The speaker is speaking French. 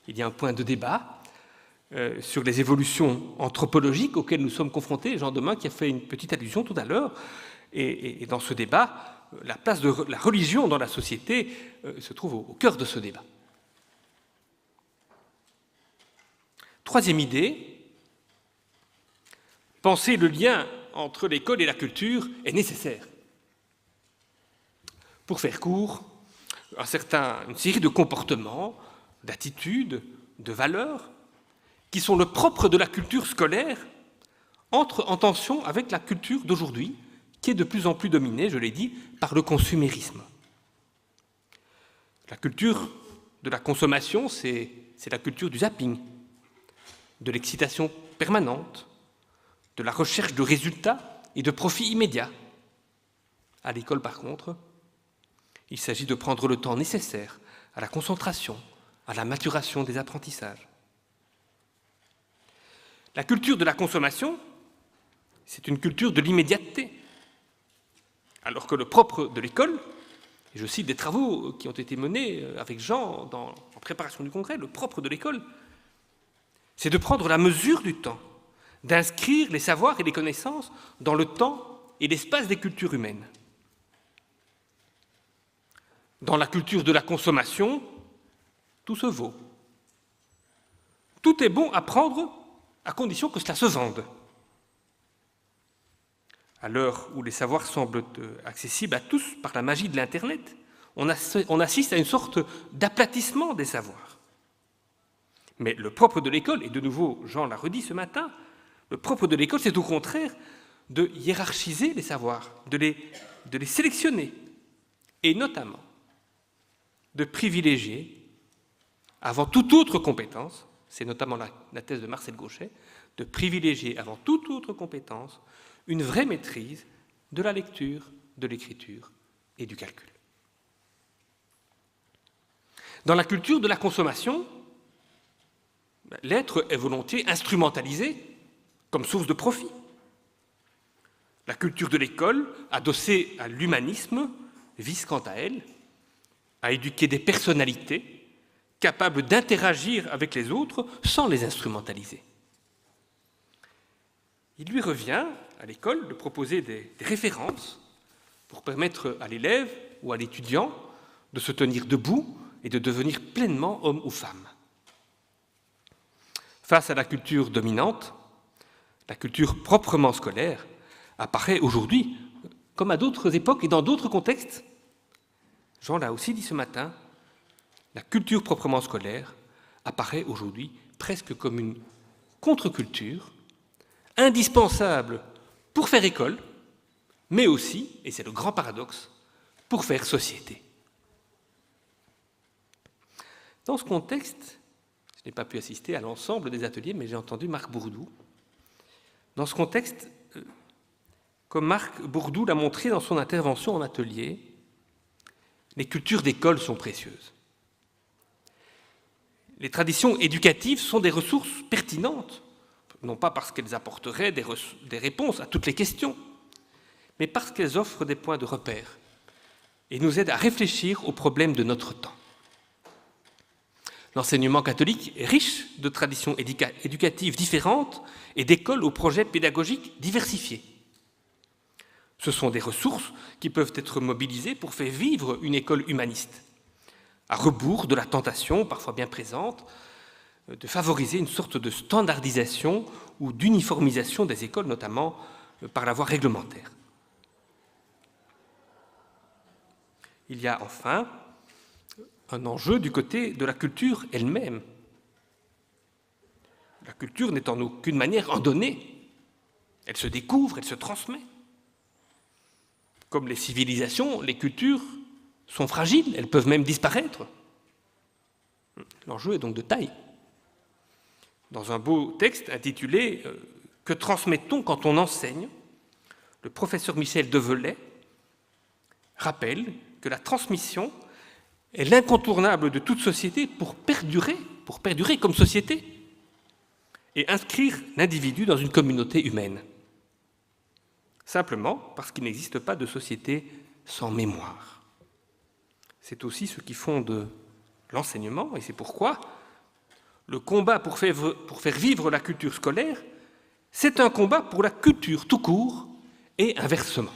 Il y a un point de débat sur les évolutions anthropologiques auxquelles nous sommes confrontés. Jean Domin qui a fait une petite allusion tout à l'heure. Et dans ce débat, la place de la religion dans la société se trouve au cœur de ce débat. Troisième idée, penser le lien entre l'école et la culture est nécessaire. Pour faire court, une série de comportements, d'attitudes, de valeurs, qui sont le propre de la culture scolaire, entrent en tension avec la culture d'aujourd'hui, qui est de plus en plus dominée, je l'ai dit, par le consumérisme. La culture de la consommation, c'est la culture du zapping, de l'excitation permanente, de la recherche de résultats et de profits immédiats. À l'école, par contre, il s'agit de prendre le temps nécessaire à la concentration, à la maturation des apprentissages. La culture de la consommation, c'est une culture de l'immédiateté, alors que le propre de l'école, et je cite des travaux qui ont été menés avec Jean en préparation du congrès, le propre de l'école, c'est de prendre la mesure du temps, d'inscrire les savoirs et les connaissances dans le temps et l'espace des cultures humaines. Dans la culture de la consommation, tout se vaut. Tout est bon à prendre à condition que cela se vende. À l'heure où les savoirs semblent accessibles à tous par la magie de l'Internet, on assiste à une sorte d'aplatissement des savoirs. Mais le propre de l'école, et de nouveau Jean l'a redit ce matin, le propre de l'école, c'est au contraire de hiérarchiser les savoirs, de les sélectionner, et notamment de privilégier, avant toute autre compétence, c'est notamment la thèse de Marcel Gauchet, de privilégier avant toute autre compétence une vraie maîtrise de la lecture, de l'écriture et du calcul. Dans la culture de la consommation, l'être est volontiers instrumentalisé comme source de profit. La culture de l'école, adossée à l'humanisme, vise quant à elle à éduquer des personnalités capables d'interagir avec les autres sans les instrumentaliser. Il lui revient, à l'école, de proposer des références pour permettre à l'élève ou à l'étudiant de se tenir debout et de devenir pleinement homme ou femme. Face à la culture dominante, la culture proprement scolaire apparaît aujourd'hui, comme à d'autres époques et dans d'autres contextes. Jean l'a aussi dit ce matin, la culture proprement scolaire apparaît aujourd'hui presque comme une contre-culture, indispensable pour faire école, mais aussi, et c'est le grand paradoxe, pour faire société. Dans ce contexte, je n'ai pas pu assister à l'ensemble des ateliers, mais j'ai entendu Marc Bourdoux. Dans ce contexte, comme Marc Bourdoux l'a montré dans son intervention en atelier, les cultures d'école sont précieuses. Les traditions éducatives sont des ressources pertinentes, non pas parce qu'elles apporteraient des réponses à toutes les questions, mais parce qu'elles offrent des points de repère et nous aident à réfléchir aux problèmes de notre temps. L'enseignement catholique est riche de traditions éducatives différentes et d'écoles aux projets pédagogiques diversifiés. Ce sont des ressources qui peuvent être mobilisées pour faire vivre une école humaniste, à rebours de la tentation, parfois bien présente, de favoriser une sorte de standardisation ou d'uniformisation des écoles, notamment par la voie réglementaire. Il y a enfin un enjeu du côté de la culture elle-même. La culture n'est en aucune manière en donnée. Elle se découvre, elle se transmet. Comme les civilisations, les cultures sont fragiles, elles peuvent même disparaître. L'enjeu est donc de taille. Dans un beau texte intitulé « Que transmet-on quand on enseigne ?», le professeur Michel Develay rappelle que la transmission est l'incontournable de toute société pour perdurer comme société et inscrire l'individu dans une communauté humaine. Simplement parce qu'il n'existe pas de société sans mémoire. C'est aussi ce qui fonde l'enseignement, et c'est pourquoi Le combat pour faire vivre la culture scolaire, c'est un combat pour la culture tout court et inversement.